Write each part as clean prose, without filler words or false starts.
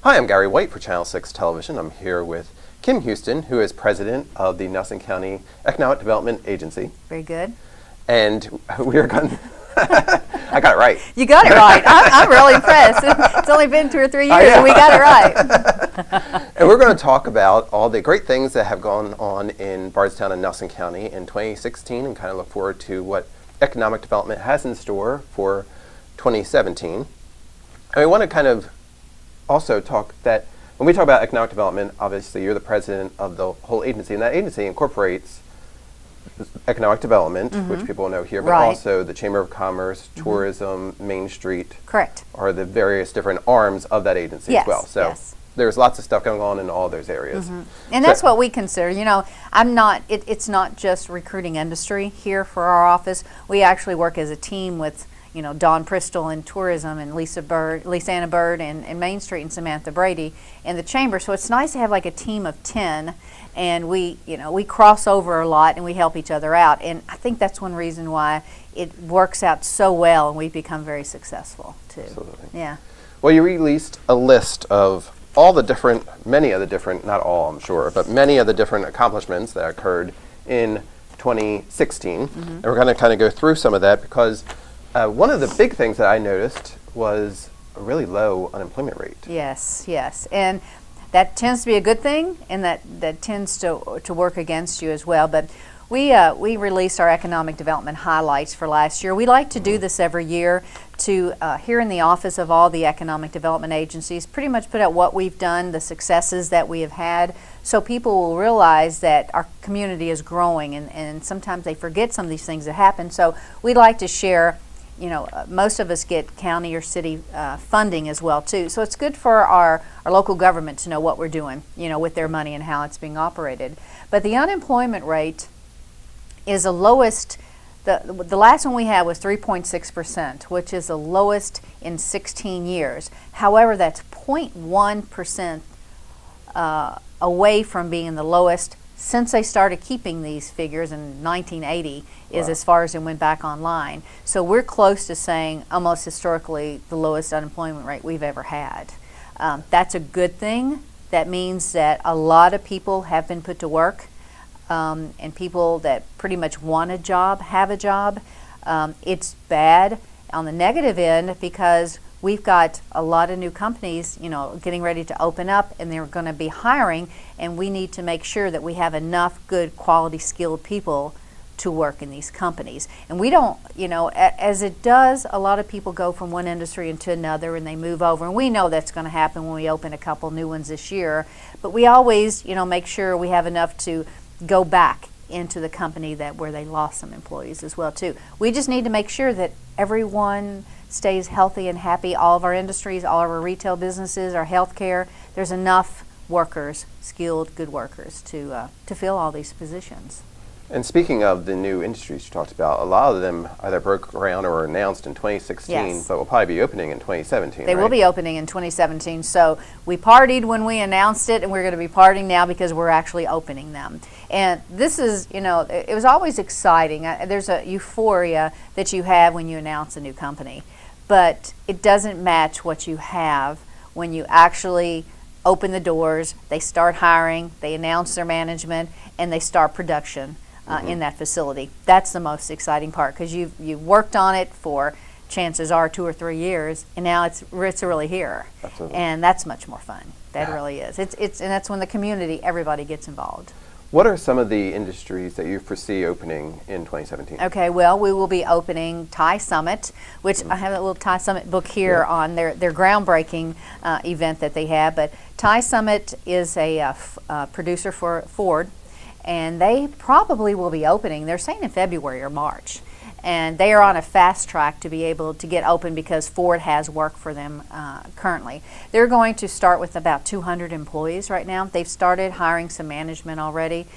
Hi, I'm Gary White for Channel 6 Television. I'm here with Kim Huston, who is president of the Nelson County Economic Development Agency. Very good. And we are going I got it right. You got it right. I'm really impressed. It's only been 2 or 3 years and we got it right. And we're going to talk about all the great things that have gone on in Bardstown and Nelson County in 2016 and kind of look forward to what economic development has in store for 2017. And we want to kind of also talk that when we talk about economic development, obviously you're the president of the whole agency, and that agency incorporates economic development, which people know here, but also the Chamber of Commerce, tourism, Main Street. Correct. Are the various different arms of that agency as well. So there's lots of stuff going on in all those areas. And that's what we consider. You know, it's not just recruiting industry here for our office. We actually work as a team with, you know, Dawn Bristol in tourism and Lisa-Anna Bird and Main Street and Samantha Brady in the chamber. So it's nice to have like a team of 10, and we cross over a lot and we help each other out. And I think that's one reason why it works out so well and we've become very successful too. Absolutely. Yeah. Well, you released a list of all the different, many of the different, not all I'm sure, but many of the different accomplishments that occurred in 2016. And we're going to kind of go through some of that because one of the big things that I noticed was a really low unemployment rate. Yes, yes. And that tends to be a good thing, and that tends to work against you as well. But we released our economic development highlights for last year. We like to do this every year to, here in the office of all the economic development agencies, pretty much put out what we've done, the successes that we have had, so people will realize that our community is growing, and sometimes they forget some of these things that happen. So we like to share. You know, most of us get county or city funding as well too. So it's good for our local government to know what we're doing, you know, with their money and how it's being operated. But the unemployment rate is the lowest. The last one we had was 3.6%, which is the lowest in 16 years. However, that's 0.1% away from being the lowest since they started keeping these figures in 1980, is as far as it went back online. So we're close to saying almost historically the lowest unemployment rate we've ever had. That's a good thing. That means that a lot of people have been put to work, and people that pretty much want a job have a job. It's bad on the negative end because we've got a lot of new companies, you know, getting ready to open up, and they're going to be hiring, and we need to make sure that we have enough good quality skilled people to work in these companies. And we don't, you know, as it does, a lot of people go from one industry into another and they move over, and we know that's going to happen when we open a couple new ones this year, but we always, you know, make sure we have enough to go back into the company where they lost some employees as well too. We just need to make sure that everyone stays healthy and happy, all of our industries, all of our retail businesses, our healthcare. There's enough workers, skilled, good workers to fill all these positions. And speaking of the new industries you talked about, a lot of them either broke ground or were announced in 2016, but will probably be opening in 2017. They will be opening in 2017. So we partied when we announced it, and we're going to be partying now because we're actually opening them. And this is, you know, it was always exciting. There's a euphoria that you have when you announce a new company, but it doesn't match what you have when you actually open the doors, they start hiring, they announce their management, and they start production. In that facility. That's the most exciting part because you've worked on it for, chances are, 2 or 3 years, and now it's really here. Absolutely. And that's much more fun. That really is. And that's when the community, everybody gets involved. What are some of the industries that you foresee opening in 2017? Okay, well, we will be opening Thai Summit, which I have a little Thai Summit book here on their groundbreaking event that they have. But Thai Summit is a producer for Ford, and they probably will be opening, they're saying in February or March. And they are on a fast track to be able to get open because Ford has work for them currently. They're going to start with about 200 employees right now. They've started hiring some management already,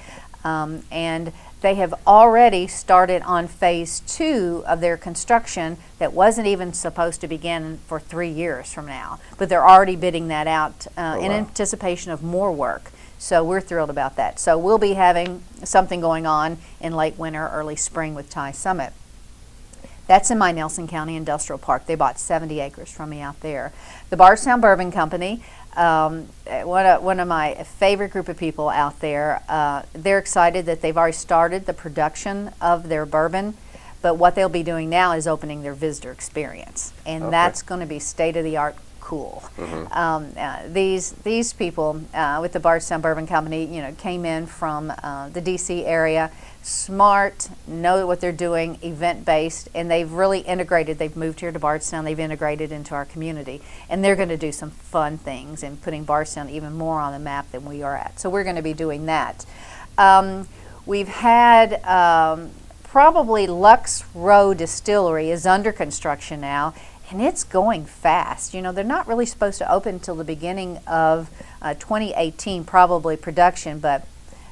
and they have already started on phase 2 of their construction that wasn't even supposed to begin for 3 years from now. But they're already bidding that out in anticipation of more work. So we're thrilled about that. So we'll be having something going on in late winter, early spring with Thai Summit. That's in my Nelson County Industrial Park. They bought 70 acres from me out there. The Bardstown Bourbon Company, One of my favorite group of people out there, they're excited that they've already started the production of their bourbon, but what they'll be doing now is opening their visitor experience, and that's going to be state-of-the-art cool. These people with the Bardstown Bourbon Company, came in from the DC area, smart, know what they're doing, event-based, and they've really integrated. They've moved here to Bardstown. They've integrated into our community, and they're going to do some fun things and putting Bardstown even more on the map than we are at. So we're going to be doing that. We've had probably Lux Row Distillery is under construction now, and it's going fast. They're not really supposed to open until the beginning of 2018, probably production, but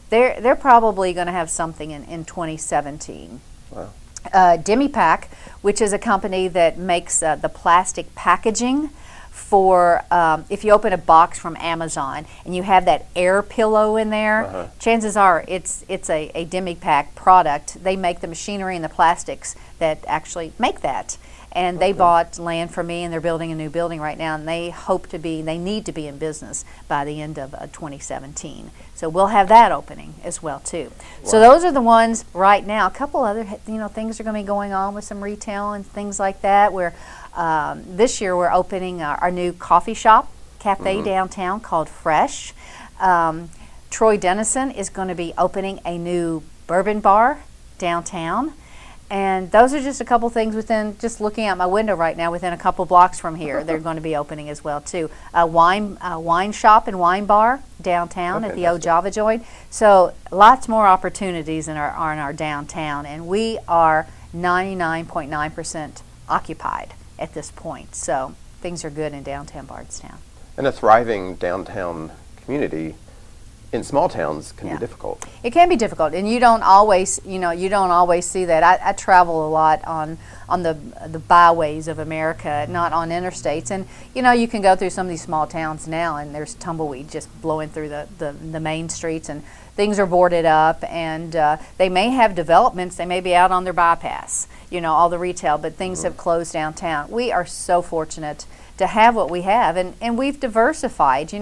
they're probably going to have something in 2017. Wow. Demipack, which is a company that makes the plastic packaging for if you open a box from Amazon and you have that air pillow in there, chances are it's a Demipack product. They make the machinery and the plastics that actually make that. And they bought land from me, and they're building a new building right now, and they need to be in business by the end of 2017. So we'll have that opening as well too. Wow. So those are the ones right now. A couple other things are going to be going on with some retail and things like that. Where this year we're opening our new coffee shop cafe downtown called Fresh. Troy Dennison is going to be opening a new bourbon bar downtown. And those are just a couple things within, just looking out my window right now, within a couple blocks from here, they're going to be opening as well too. A wine shop and wine bar downtown at the old Java Joint. So lots more opportunities in our downtown, and we are 99.9% occupied at this point. So things are good in downtown Bardstown. And a thriving downtown community in small towns can be difficult. It can be difficult, and you don't always see that. I travel a lot on the byways of America, not on interstates, and you can go through some of these small towns now, and there's tumbleweed just blowing through the main streets, and things are boarded up, and they may have developments. They may be out on their bypass, all the retail, but things have closed downtown. We are so fortunate to have what we have, and we've diversified.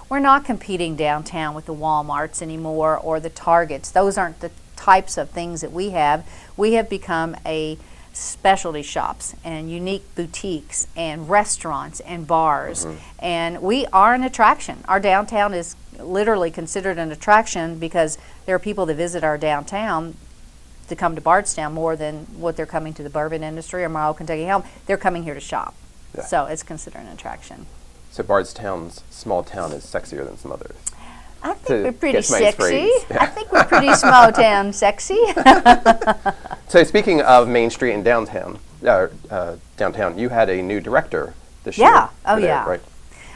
We're not competing downtown with the Walmarts anymore or the Targets. Those aren't the types of things that we have. We have become a specialty shops and unique boutiques and restaurants and bars, and we are an attraction. Our downtown is literally considered an attraction because there are people that visit our downtown to come to Bardstown more than what they're coming to the bourbon industry or Morrow, Kentucky Helm. They're coming here to shop. Yeah. So it's considered an attraction. So Bardstown's small town is sexier than some others. I think we're pretty sexy. I think we're pretty small town sexy. So speaking of Main Street and downtown, you had a new director this year. Yeah. Oh, today, yeah. Right?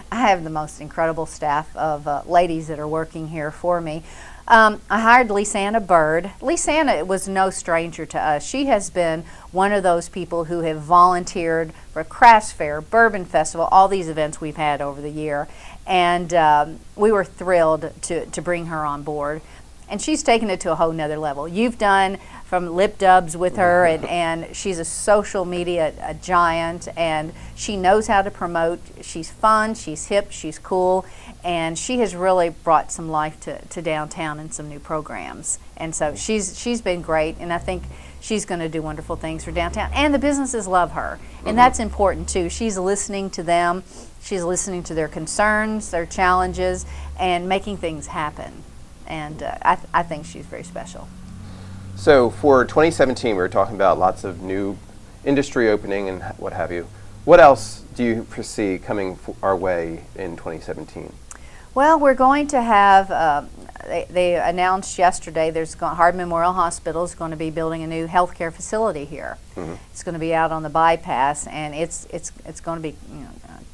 I have the most incredible staff of ladies that are working here for me. I hired Lisanna Bird. Lisanna was no stranger to us. She has been one of those people who have volunteered for Crafts Fair, Bourbon Festival, all these events we've had over the year. And we were thrilled to bring her on board. And she's taken it to a whole nother level. You've done from lip dubs with her, and she's a social media giant, and she knows how to promote. She's fun, she's hip, she's cool, and she has really brought some life to downtown and some new programs. And so she's been great, and I think she's going to do wonderful things for downtown. And the businesses love her, and that's important too. She's listening to them, she's listening to their concerns, their challenges, and making things happen. And I think she's very special. So for 2017, we were talking about lots of new industry opening and what have you. What else do you foresee coming our way in 2017? Well, we're going to have, they announced yesterday, Hard Memorial Hospital is going to be building a new healthcare facility here. It's going to be out on the bypass, and it's going to be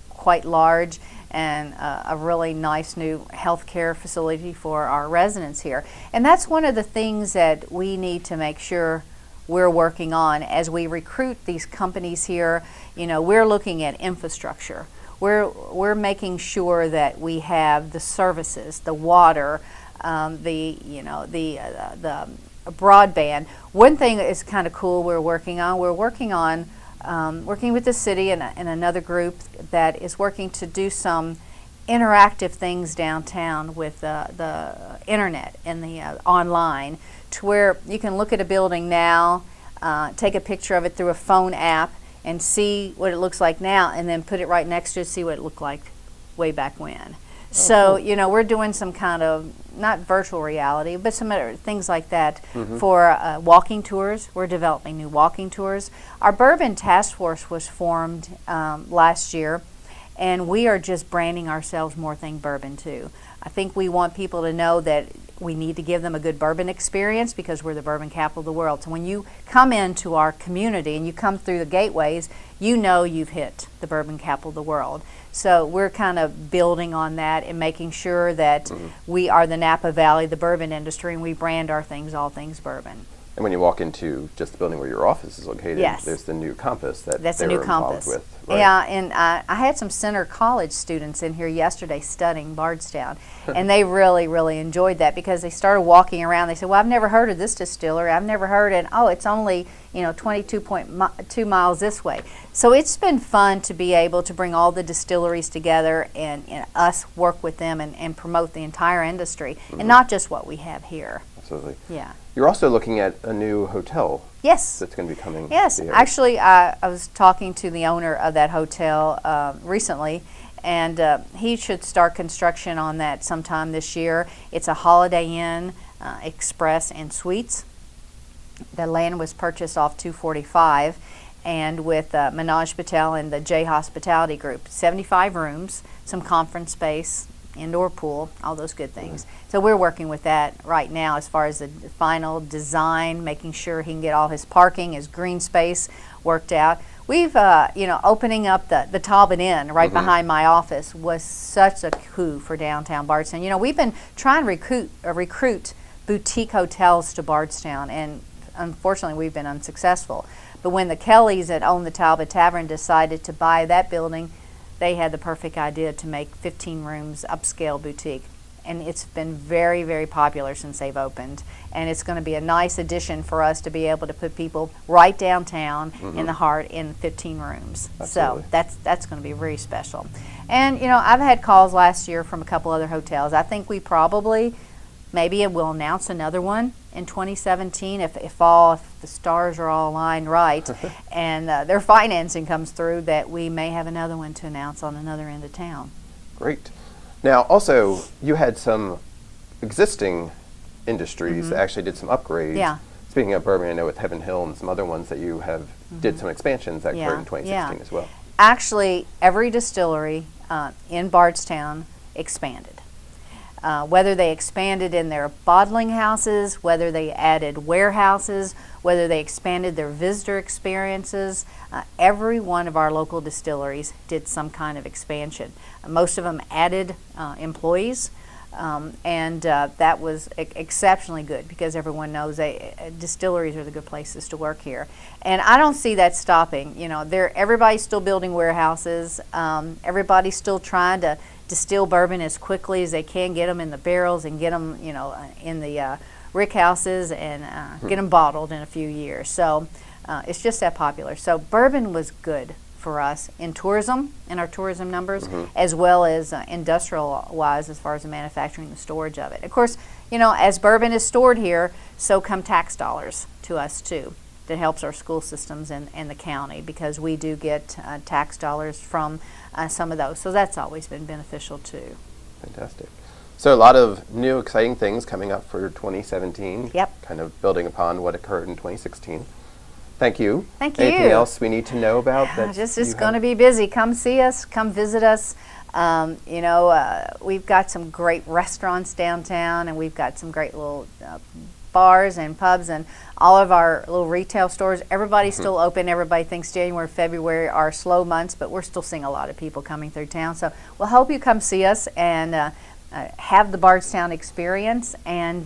quite large, and a really nice new healthcare facility for our residents here. And that's one of the things that we need to make sure we're working on as we recruit these companies here. We're looking at infrastructure. We're making sure that we have the services, the water, the broadband. One thing that is kind of cool we're working with the city and another group that is working to do some interactive things downtown with the internet and the online, to where you can look at a building now, take a picture of it through a phone app and see what it looks like now, and then put it right next to it, see what it looked like way back when. So, you know, we're doing some kind of, not virtual reality, but some other things like that for walking tours. We're developing new walking tours. Our Bourbon Task Force was formed last year, and we are just branding ourselves More Thing Bourbon too. I think we want people to know that we need to give them a good bourbon experience because we're the bourbon capital of the world. So when you come into our community and you come through the gateways, you know you've hit the bourbon capital of the world. So we're kind of building on that and making sure that we are the Napa Valley, the bourbon industry, and we brand our things, all things bourbon. And when you walk into just the building where your office is located, there's the new compass that's they a new were involved compass with. Right? Yeah, and I had some Center College students in here yesterday studying Bardstown, and they really, really enjoyed that because they started walking around. They said, well, I've never heard of this distillery. I've never heard it. Oh, it's only, you know, 22.2 miles this way. So it's been fun to be able to bring all the distilleries together and us work with them and promote the entire industry, and not just what we have here. Absolutely. Yeah. You're also looking at a new hotel. Yes. That's going to be coming. Yes. Actually, I was talking to the owner of that hotel recently, and he should start construction on that sometime this year. It's a Holiday Inn Express and Suites. The land was purchased off 245, and with Menage Patel and the J Hospitality Group. 75 rooms, some conference space, indoor pool, all those good things. So we're working with that right now as far as the final design, making sure he can get all his parking, his green space worked out. We've, you know, opening up the Talbot Inn right behind my office was such a coup for downtown Bardstown. You know, we've been trying to recruit boutique hotels to Bardstown, and unfortunately we've been unsuccessful. But when the Kellys that own the Talbot Tavern decided to buy that building, they had the perfect idea to make 15 rooms upscale boutique, and it's been very, very popular since they've opened, and it's going to be a nice addition for us to be able to put people right downtown in the heart in 15 rooms. Absolutely. So that's going to be very special. And you know, I've had calls last year from a couple other hotels. I think we probably maybe we'll announce another one in 2017 if the stars are all aligned right and their financing comes through, that we may have another one to announce on another end of town. Great. Now, also, you had some existing industries that actually did some upgrades. Yeah. Speaking of bourbon, I know with Heaven Hill and some other ones that you have did some expansions that occurred in 2016 as well. Actually, every distillery in Bardstown expanded. Whether they expanded in their bottling houses, whether they added warehouses, whether they expanded their visitor experiences, every one of our local distilleries did some kind of expansion. Most of them added employees, and that was exceptionally good because everyone knows distilleries are the good places to work here. And I don't see that stopping. You know, everybody's still building warehouses. Everybody's still trying to distill bourbon as quickly as they can, get them in the barrels and get them, you know, in the rick houses and get them bottled in a few years. So it's just that popular. So bourbon was good for us in tourism, in our tourism numbers, as well as industrial-wise as far as the manufacturing and the storage of it. Of course, you know, as bourbon is stored here, so come tax dollars to us too. That helps our school systems and the county because we do get tax dollars from some of those. So that's always been beneficial too. Fantastic. So a lot of new exciting things coming up for 2017. Yep. Kind of building upon what occurred in 2016. Thank you. Thank you. Anything else we need to know about? It's going to be busy. Come see us. Come visit us. You know, we've got some great restaurants downtown, and we've got some great little bars and pubs and all of our little retail stores. Everybody's still open. Everybody thinks January, February are slow months, but we're still seeing a lot of people coming through town. So we'll hope you come see us and have the Bardstown experience and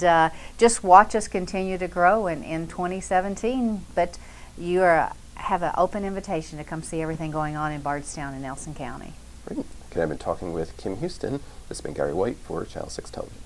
just watch us continue to grow in 2017. But you have an open invitation to come see everything going on in Bardstown and Nelson County. Great. Okay, I've been talking with Kim Huston. This has been Gary White for Channel 6 Television.